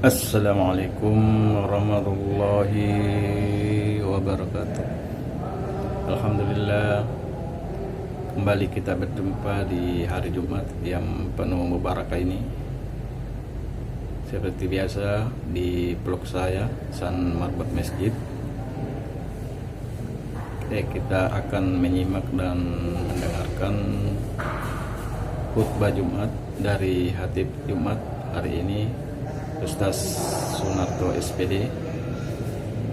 Assalamualaikum warahmatullahi wabarakatuh. Alhamdulillah, kembali kita berjumpa di hari Jumat yang penuh mubarakah ini. Seperti biasa di blog saya San Marbot Masjid. Kita akan menyimak dan mendengarkan khutbah Jumat dari Khatib Jumat hari ini, Ustaz Sunarto SPD.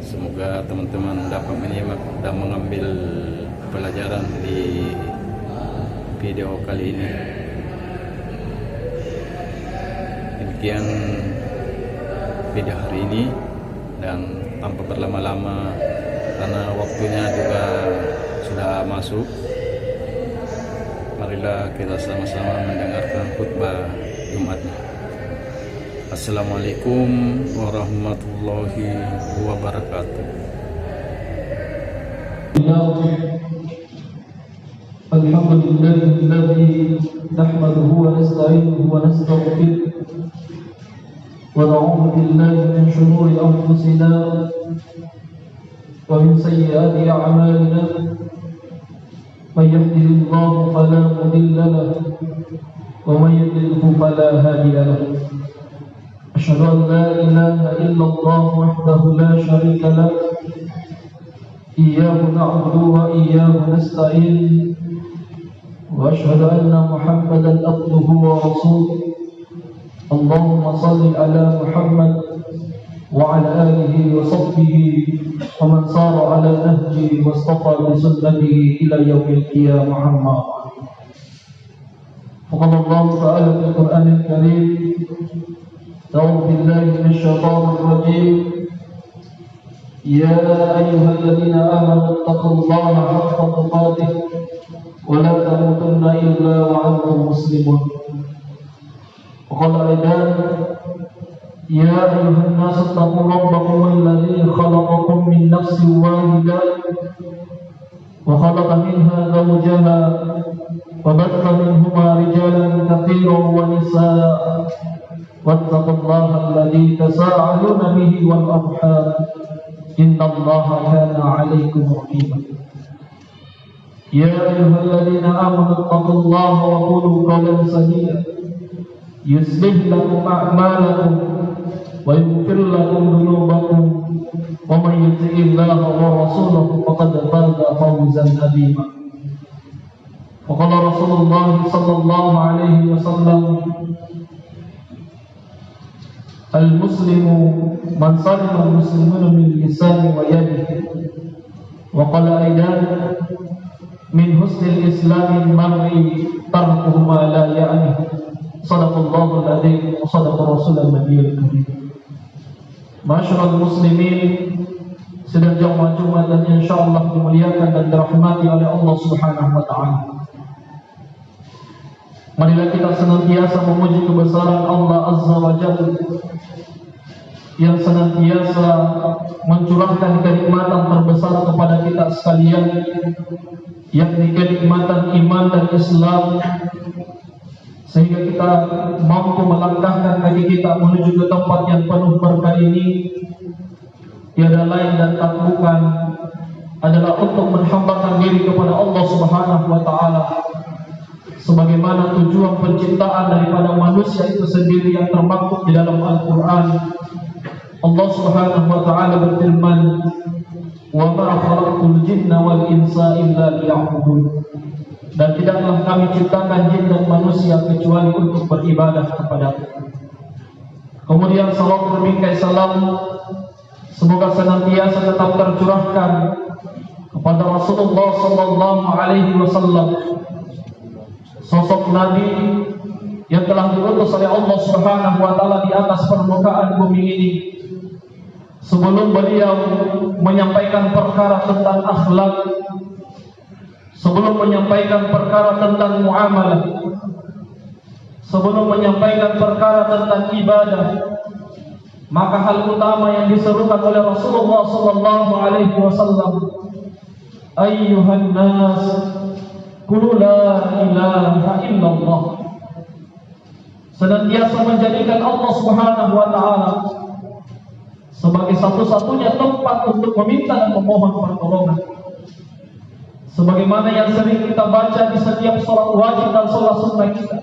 Semoga teman-teman dapat menyimak dan mengambil pelajaran di video kali ini. Demikian video hari ini, dan tanpa berlama-lama karena waktunya juga sudah masuk, marilah kita sama-sama mendengarkan khutbah Jumatnya. Assalamualaikum warahmatullahi wabarakatuh. Alhamdulillahilladzi nahmaduhu wa nasta'inuhu wa nastaghfiruh wa na'udzu billahi min shururi anfusina wa min sayyiati a'malina. Man yahdihillahu fala mudilla lahu wa man yudlilhu fala hadiya lahu. أشهد أن لا إله إلا الله وحده لا شريك له إياه نعبد وإياه نستعين وأشهد أن محمدا عبده ورسوله. اللهم صل على محمد وعلى آله وصحبه ومن صار على نهجه واصطفى بسنته إلى يوم القيامة. محمد فقال الله تعالى في القرآن الكريم: أعوذ بالله من الشيطان الرجيم. يا أيها الذين آمنوا اتقوا الله حق تقاته ولا تموتن إلا وأنتم مسلمون. وقال أيضا: يا أيها الناس اتقوا ربكم الذي خلقكم من نفس واحدة وخلق منها زوجها وبث منهما رجالا كثيرا ونساء واتقوا الله الذي تساءلون به والأرحام إن الله كان عليكم رقيبا. يا أيها الذين آمنوا اتقوا الله وقولوا قولا سديدا يصلح لكم أعمالكم ويغفر لكم ذنوبكم ومن يطع الله ورسوله فقد فاز فوزا عظيما. وقال رسول الله صلى الله عليه وسلم: المسلم من سلم المسلمون من لسانه ويده. وقال أيضا: من حسن الإسلام المرء تركه ما لا يعنيه. صدق الله العظيم وصدق رسول النبي الكريم. Masyarul muslimin, sedang jamaah Jumat dan insyaallah dimuliakan dan dirahmati oleh Allah Subhanahu wa taala. Marilah kita senantiasa memuji kebesaran Allah Azza wa Jalla yang senantiasa mencurahkan kenikmatan terbesar kepada kita sekalian, yakni kenikmatan iman dan Islam, sehingga kita mampu melangkahkan kaki kita menuju ke tempat yang penuh berkah ini. Tiada lain dan tak bukan adalah untuk menghambakan diri kepada Allah Subhanahu wa taala, sebagaimana tujuan penciptaan daripada manusia itu sendiri yang termaktub di dalam Al-Quran. Allah Subhanahu wa taala berfirman: "Wa ma khalaqtul jinna wal insa illa liya'budun." Dan tidaklah kami ciptakan jin dan manusia kecuali untuk beribadah kepada-Ku. Kemudian salawat berbingkai salam semoga senantiasa tetap tercurahkan kepada Rasulullah sallallahu alaihi wasallam, sosok Nabi yang telah diutus oleh Allah Subhanahu wa taala di atas permukaan bumi ini. Sebelum beliau menyampaikan perkara tentang akhlak, sebelum menyampaikan perkara tentang muamalah, sebelum menyampaikan perkara tentang ibadah, maka hal utama yang diserukan oleh Rasulullah sallallahu alaihi wasallam: ayyuhan nas qul la ilaha illallah. senantiasa menjadikan Allah Subhanahu wa taala sebagai satu-satunya tempat untuk meminta dan memohon pertolongan. Sebagaimana yang sering kita baca di setiap sholat wajib dan sholat sunnah kita.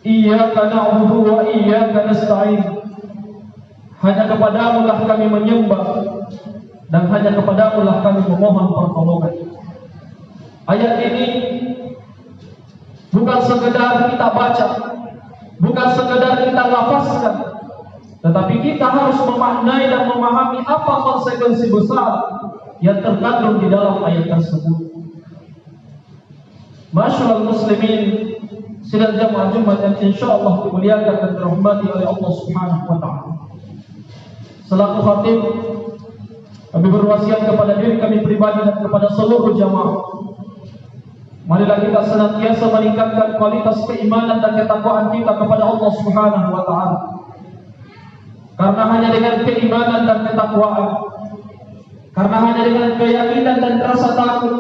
Iyyaka na'budu wa iyyaka nasta'in. Hanya kepadamu lah kami menyembah dan hanya kepadamu lah kami memohon pertolongan. Ayat ini bukan sekedar kita baca, bukan sekedar kita lafazkan, tetapi kita harus memaknai dan memahami apa konsekuensi besar yang terkandung di dalam ayat tersebut. Masyaallah muslimin, sidang jamaah Jumat yang insyaallah dimuliakan dan dirahmati oleh Allah Subhanahu wa taala. Selaku khatib, kami berwasiat kepada diri kami pribadi dan kepada seluruh jamaah. Marilah kita senantiasa meningkatkan kualitas keimanan dan ketakwaan kita kepada Allah Subhanahu wa taala. Karena hanya dengan keimanan dan ketakwaan, karena hanya dengan keyakinan dan rasa takut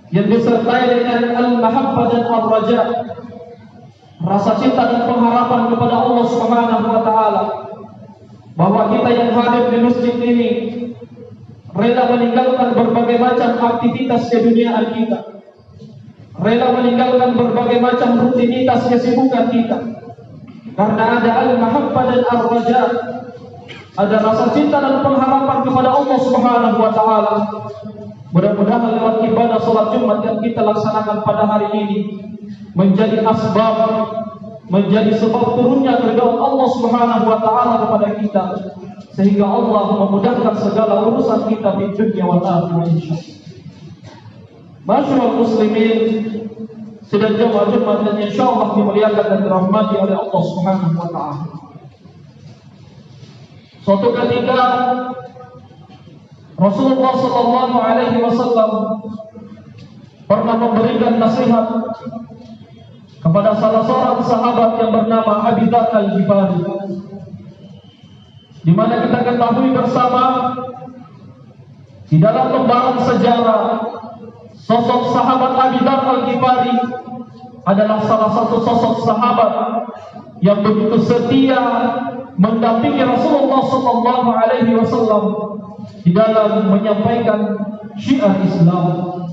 yang disertai dengan al-mahabbah dan al-raja, rasa cinta dan pengharapan kepada Allah Subhanahu wa taala, bahwa kita yang hadir di masjid ini rela meninggalkan berbagai macam aktivitas keduniaan kita, rela meninggalkan berbagai macam rutinitas kesibukan kita, karena ada al-mahabbah dan al-raja, ada rasa cinta dan pengharapan kepada Allah Subhanahu wa taala. Mudah-mudahan lewat ibadah salat Jumat yang kita laksanakan pada hari ini menjadi asbab, menjadi sebab turunnya ridha Allah Subhanahu wa taala kepada kita, sehingga Allah memudahkan segala urusan kita di dunia wal akhirah insyaallah. Masyaallah muslimin, sidang jamaah Jumat yang insyaallah dimuliakan dan dirahmati oleh Allah Subhanahu wa taala. Suatu ketika Rasulullah sallallahu alaihi wasallam pernah memberikan nasihat kepada salah seorang sahabat yang bernama Abi Dzar Al-Ghifari, di mana kita ketahui bersama di dalam lembaran sejarah sosok sahabat Abi Dzar Al-Ghifari adalah salah satu sosok sahabat yang begitu setia mendampingi Rasulullah sallallahu alaihi wasallam di dalam menyampaikan syiar Islam.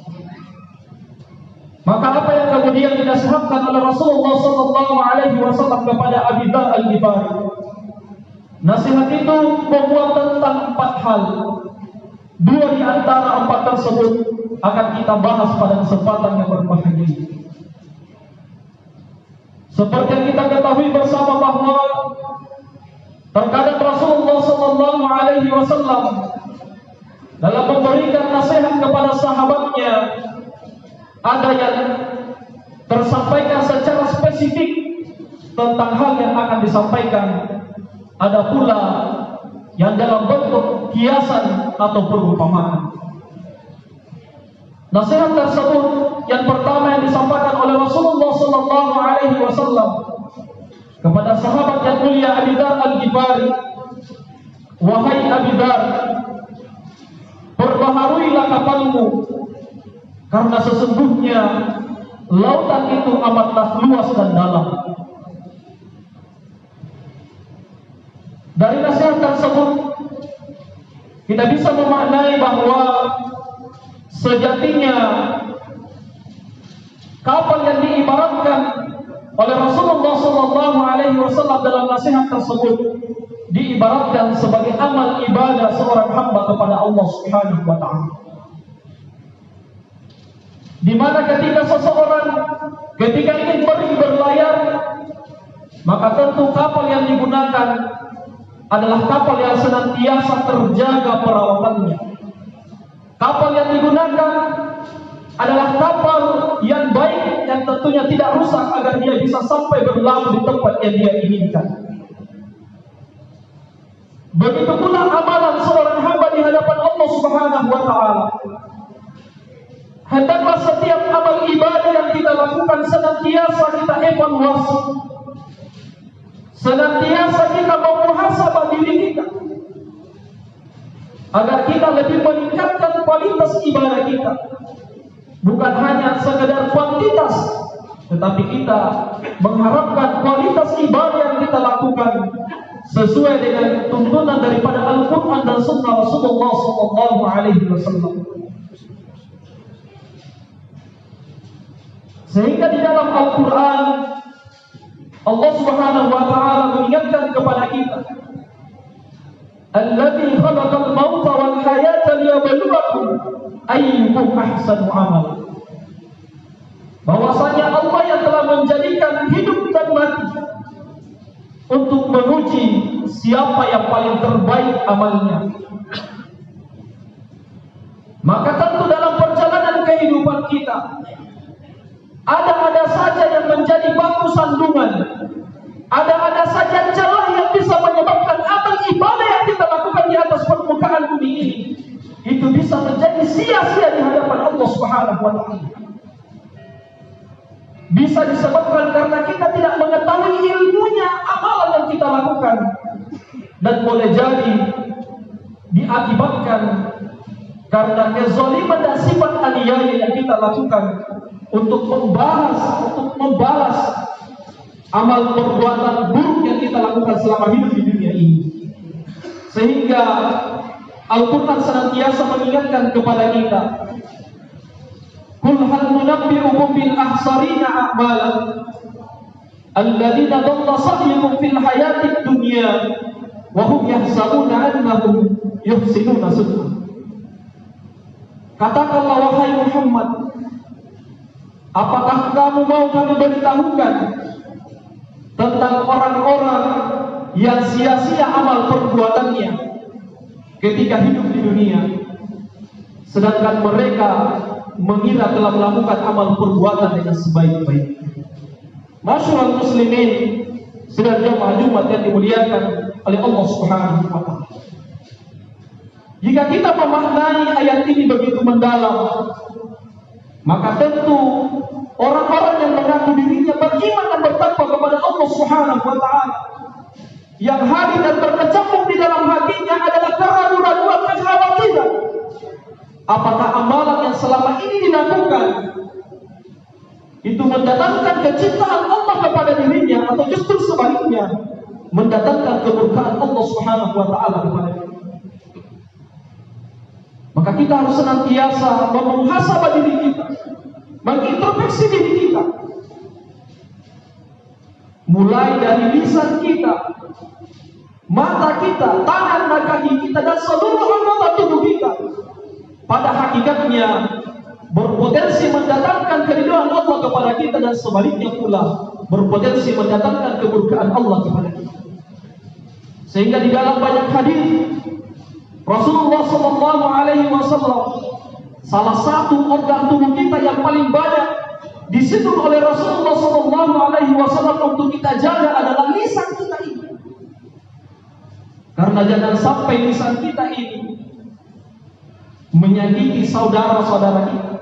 Maka apa yang kemudian dinasihatkan oleh Rasulullah sallallahu alaihi wasallam kepada Abi Dzar Al-Ghifari, nasihat itu membuat tentang 4 hal. 2 di antara 4 tersebut akan kita bahas pada kesempatan yang berbahagia. Seperti yang kita ketahui bersama bahwa terkadang Rasulullah sallallahu alaihi wasallam dalam memberikan nasihat kepada sahabatnya, ada yang tersampaikan secara spesifik tentang hal yang akan disampaikan, ada pula yang dalam bentuk kiasan atau perumpamaan. Nasihat tersebut yang pertama yang disampaikan oleh Rasulullah sallallahu alaihi wasallam kepada sahabat yang mulia Abi Dzar Al-Ghifari, wahai Abi Dzar, perbaharuilah kapalmu, karena sesungguhnya lautan itu amatlah luas dan dalam. Dari nasihat tersebut kita bisa memaknai bahwa sejatinya kapal yang diibaratkan oleh Rasulullah sallallahu alaihi wasallam dalam nasihat tersebut diibaratkan sebagai amal ibadah seorang hamba kepada Allah Subhanahu wa taala. Di mana ketika seseorang ingin pergi berlayar, maka tentu kapal yang digunakan adalah kapal yang senantiasa terjaga perawatannya. Kapal yang digunakan adalah kapal yang baik, yang tentunya tidak rusak agar dia bisa sampai berlabuh di tempat yang dia inginkan. Begitu pula amalan seorang hamba di hadapan Allah Subhanahu wa taala. Hendaklah setiap amal ibadah yang kita lakukan senantiasa kita evaluasi, senantiasa kita memuhasabah diri kita, agar kita lebih meningkatkan kualitas ibadah kita. Bukan hanya sekedar kuantitas, tetapi kita mengharapkan kualitas ibadah yang kita lakukan sesuai dengan tuntunan daripada Al-Quran dan Sunnah Rasulullah Sallallahu Alaihi Wasallam. Sehingga di dalam Al-Quran Allah Subhanahu Wa Taala mengingatkan kepada kita, Alladzi khalaqal mauta wal hayata liyabluwakum ayyukum ahsanu amala. Bahwasanya Allah yang telah menjadikan hidup dan mati untuk menguji siapa yang paling terbaik amalnya. Maka tentu dalam perjalanan kehidupan kita ada saja yang menjadi batu sandungan, ada saja celah yang bisa menyebabkan amal ibadah yang kita lakukan di atas permukaan bumi ini itu bisa menjadi sia-sia di hadapan Allah Subhanahu wa Ta'ala. Bisa disebabkan karena kita tidak mengetahui ilmunya amalan yang kita lakukan, dan boleh jadi diakibatkan karena kezaliman dan sifat aniaya yang kita lakukan untuk membalas amal perbuatan buruk yang kita lakukan selama hidup di dunia ini. Sehingga Al-Quran senantiasa mengingatkan kepada kita, Qul hal nunabbi'ukum bil ahsarina a'malan alladzina dhalla sa'yuhum fil hayatid dunya wa hum yahsabuna annahum yuhsinuna sun'a. Katakanlah wahai Muhammad, apakah kamu mau kami beritahukan tentang orang-orang yang sia-sia amal perbuatannya ketika hidup di dunia, sedangkan mereka mengira telah melakukan amal perbuatan dengan sebaik-baiknya. Masyaallah muslimin, sedang jamaah Jumat yang dimuliakan oleh Allah Subhanahu wa Ta'ala. Jika kita memaknai ayat ini begitu mendalam, maka tentu orang-orang yang mengaku dirinya beriman dan bertakwa kepada Allah Subhanahu wa Ta'ala, yang hadir dan terkecamuk di dalam hatinya adalah keraguan-keraguan, kekhawatiran, apakah amalan yang selama ini dilakukan itu mendatangkan kecintaan Allah kepada dirinya, atau justru sebaliknya mendatangkan kemurkaan Allah Subhanahu wa Ta'ala kepada dirinya. Maka kita harus senantiasa memuhasabah diri kita, mengintrospeksi diri kita, mulai dari lisan kita, mata kita, tangan dan kaki kita, dan seluruh anggota tubuh kita. Pada hakikatnya berpotensi mendatangkan keridhaan Allah kepada kita, dan sebaliknya pula berpotensi mendatangkan kemurkaan Allah kepada kita. Sehingga di dalam banyak hadis Rasulullah Sallallahu Alaihi Wasallam, salah satu organ tubuh kita yang paling banyak disitu oleh Rasulullah Sallallahu Alaihi Wasallam untuk kita jaga adalah lisan kita ini. Karena jangan sampai lisan kita ini menyakiti saudara-saudara kita,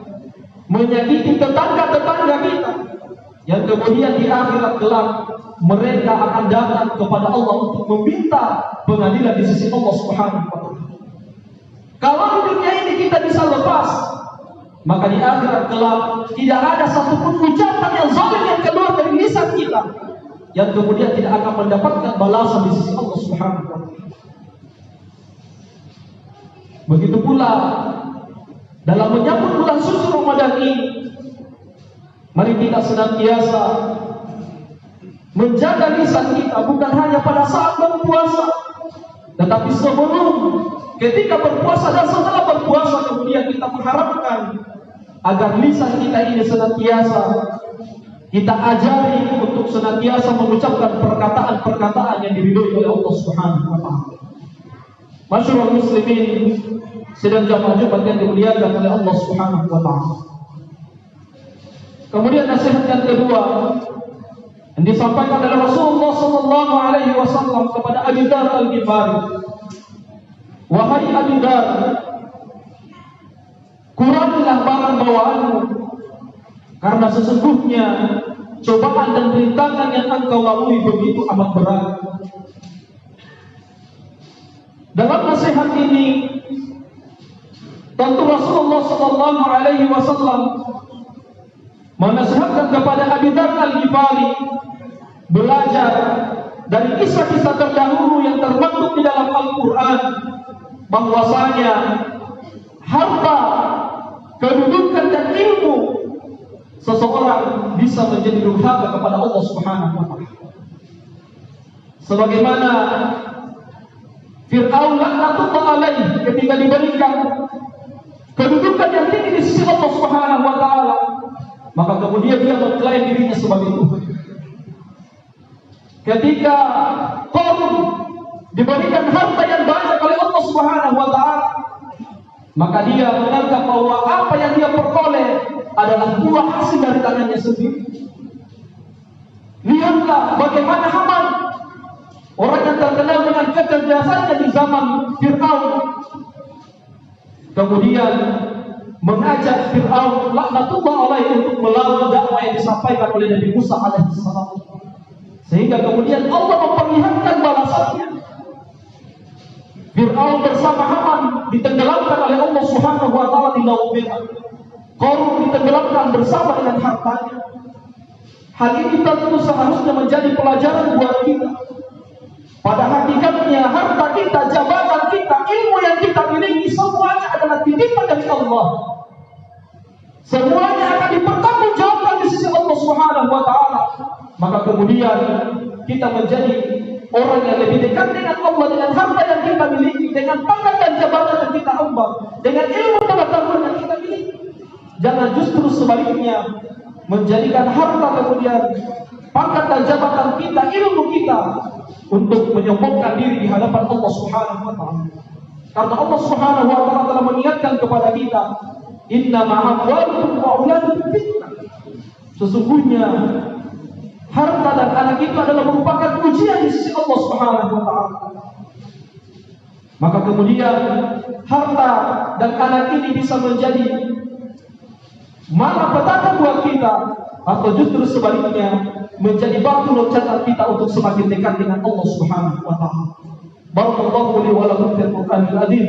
menyakiti tetangga-tetangga kita, yang kemudian di akhirat kelak mereka akan datang kepada Allah untuk meminta pengadilan di sisi Allah Subhanahu wa Ta'ala. Kalau di dunia ini kita bisa lepas, maka di akhirat kelak tidak ada satupun ucapan yang zalim yang keluar dari lisan kita yang kemudian tidak akan mendapatkan balasan di sisi Allah Subhanahu wa Ta'ala. Begitu pula dalam menyambut bulan suci Ramadan ini, mari kita senantiasa menjaga lisan kita, bukan hanya pada saat berpuasa, tetapi sebelum, ketika berpuasa, dan setelah berpuasa. Kemudian kita mengharapkan agar lisan kita ini senantiasa kita ajari untuk senantiasa mengucapkan perkataan-perkataan yang diridhoi oleh Allah Subhanahu wa Ta'ala. Masyaallah muslimin, sedang jamaah Jumat yang dimuliakan oleh Allah Subhanahu wa Ta'ala. Kemudian nasihat yang kedua yang disampaikan oleh Rasulullah Sallallahu Alaihi Wasallam kepada Abu Dzar Al-Ghifari, wahai Abu Dzar, kurangilah barang bawaanmu, karena sesungguhnya cobaan dan rintangan yang engkau lalui begitu amat berat. Dalam nasihat ini tentu Rasulullah Sallallahu Alaihi Wasallam menasihatkan kepada Abu Dzar Al-Ghifari belajar dari kisah-kisah terdahulu yang termaktub di dalam Al-Quran, bahwasanya harta, kedudukan dan ilmu seseorang bisa menjadi durhaka kepada Allah Subhanahu wa taala. Sebagaimana Fir'aun laknatullah alaihi ketika diberikan kedudukan yang tinggi di sisi Allah Subhanahu wa taala, maka kemudian dia mengklaim dirinya sebagai Tuhan. Ketika Qarun diberikan harta yang banyak oleh Allah Subhanahu wa taala, maka dia menganggap bahwa apa yang dia peroleh adalah buah hasil dari tangannya sendiri. Lihatlah bagaimana Haman, orang yang terkenal dengan kecerdasannya di zaman Fir'aun, kemudian mengajak Fir'aun laknatullah alaihi untuk melawan dakwah yang disampaikan oleh Nabi Musa alaihissalam, sehingga kemudian Allah memperlihatkan balasannya. Fir'aun bersama Haman ditenggelamkan oleh Allah Subhanahu wa taala di Laut Merah. Qarun ditenggelamkan bersama dengan hartanya. Hal ini tentu seharusnya menjadi pelajaran buat kita. Pada hakikatnya harta kita, jabatan kita, ilmu yang kita miliki semuanya adalah titipan dari Allah. Semuanya akan dipertanggungjawabkan di sisi Allah Subhanahu wa taala. Maka kemudian kita menjadi orang yang lebih dekat dengan Allah dengan harta yang kita miliki, dengan pangkat dan jabatan yang kita emban, dengan ilmu pengetahuan yang kita miliki. Jangan justru sebaliknya menjadikan harta kemudian pangkat dan jabatan kita, ilmu kita untuk menyombongkan diri di hadapan Allah Subhanahu wa taala. Karena Allah Subhanahu wa taala telah mengingatkan kepada kita, "Innama amwalukum wa auladukum fitnah." Sesungguhnya harta dan anak itu adalah merupakan ujian di sisi Allah Subhanahu wa taala. Maka kemudian harta dan anak ini bisa menjadi malapetaka buat kita, atau justru sebaliknya menjadi batu loncatan kita untuk semakin dekat dengan Allah Subhanahu wa taala. Barakallahu li wa lakum fil Qur'anil azim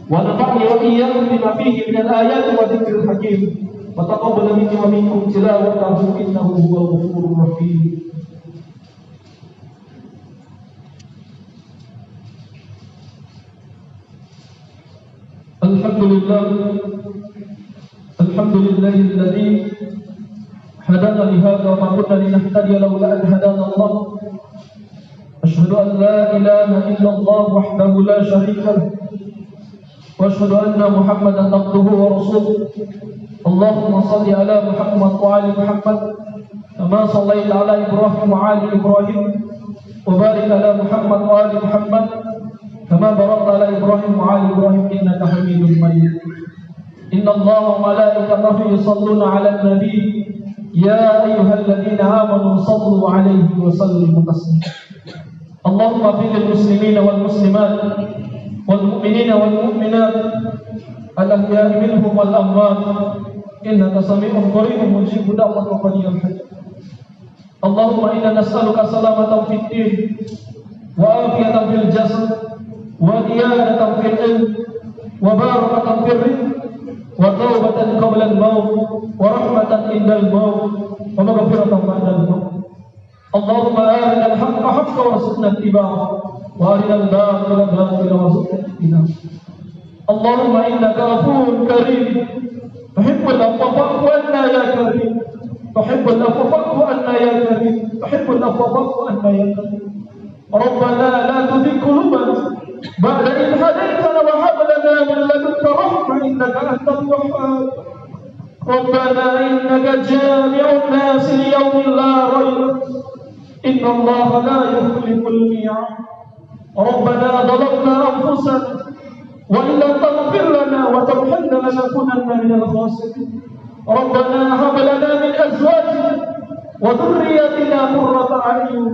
wa nafa'ni wa iyyakum bima fihi min al-ayati wa dzikril hakim. Wa taqabbal minni wa minkum tilawatahu innahu huwal ghafurur rahim. Alhamdulillah, alhamdulillahilladzi hadana li hadza wa ma kunna linahtadiya laula an hadana Allah. Asyhadu an la ilaha illallah wahdahu la syarika lahu wa asyhadu anna Muhammadan abduhu wa rasuluh. Allahumma shalli ala Muhammad wa ali Muhammad kama shallaita ala Ibrahim wa ali Ibrahim wa barik ala Muhammad wa ali Muhammad kama barakta ala Ibrahim wa ali Ibrahim innaka Hamidum Majid. Inna Allah wa malaikatahu yusalluna ala nabi ya ayyuhalladzina amanu sallu alaihi wa sallimu taslima. Allahumma fil muslimina wal muslimat wal mu'minina wal mu'minat al-ahya'i minhum wal amwat innaka sami'un qaribun mujibud da'wat wa qadiyul hajj. Allahumma inna nas'aluka salamatan fid din wa afiyatan fil jasad wa diyanatan fil ilm wa barakatan fil rizq wa tawbatan qabla al-maut wa rahmatan inda al-maut wa maghfiratan ba'da al-maut. Allahumma arina al-haqqa haqqan warzuqna ittiba'ahu wa arina al-batila batilan warzuqna ijtinabah. Allahumma innaka afuwwun karim tuhibbul afwa fa'fu anna ya karim tuhibbul afwa fa'fu anna ya karim tuhibbul afwa fa'fu anna ya karim. Rabbana la tuzigh qulubana ba'da idh hadaytana wa hab lana min ladunka rahmah innaka antal wahhab. Rabbana innaka jami'un nas li yawmin la rayba inna Allaha la yukhliful mi'ad. Rabbana zalamna anfusana wa in lam taghfir lana wa tarhamna lanakunanna minal khasirin. Rabbana hab lana min azwajina wa dhurriyyatina qurrata a'yun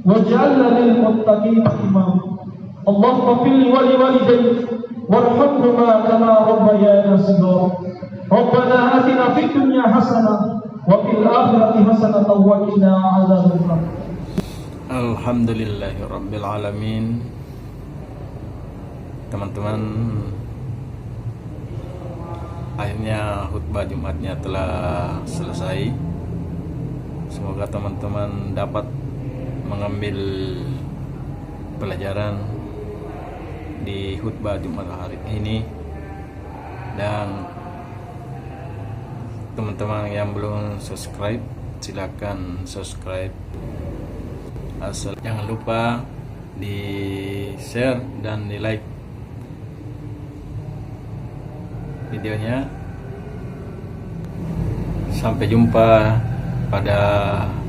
waj'alna lil muttaqina imama. Allahumma fil li wa liwalidayya warhamhuma kama rabbayana shighara. Rabbana atina fid dunya hasanah wa fil akhirati hasanah wa qina adzabannar. Alhamdulillahirabbil alamin. Teman-teman, akhirnya khutbah Jumatnya telah selesai. Semoga teman-teman dapat mengambil pelajaran di khutbah Jumat hari ini. Dan teman-teman yang belum subscribe, silakan subscribe. Jangan lupa di share dan di like videonya. Sampai jumpa pada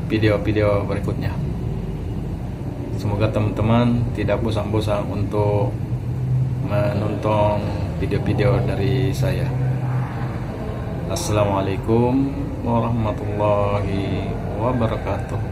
video-video berikutnya. Semoga teman-teman tidak bosan-bosan untuk menonton video-video dari saya. Assalamualaikum warahmatullahi wabarakatuh.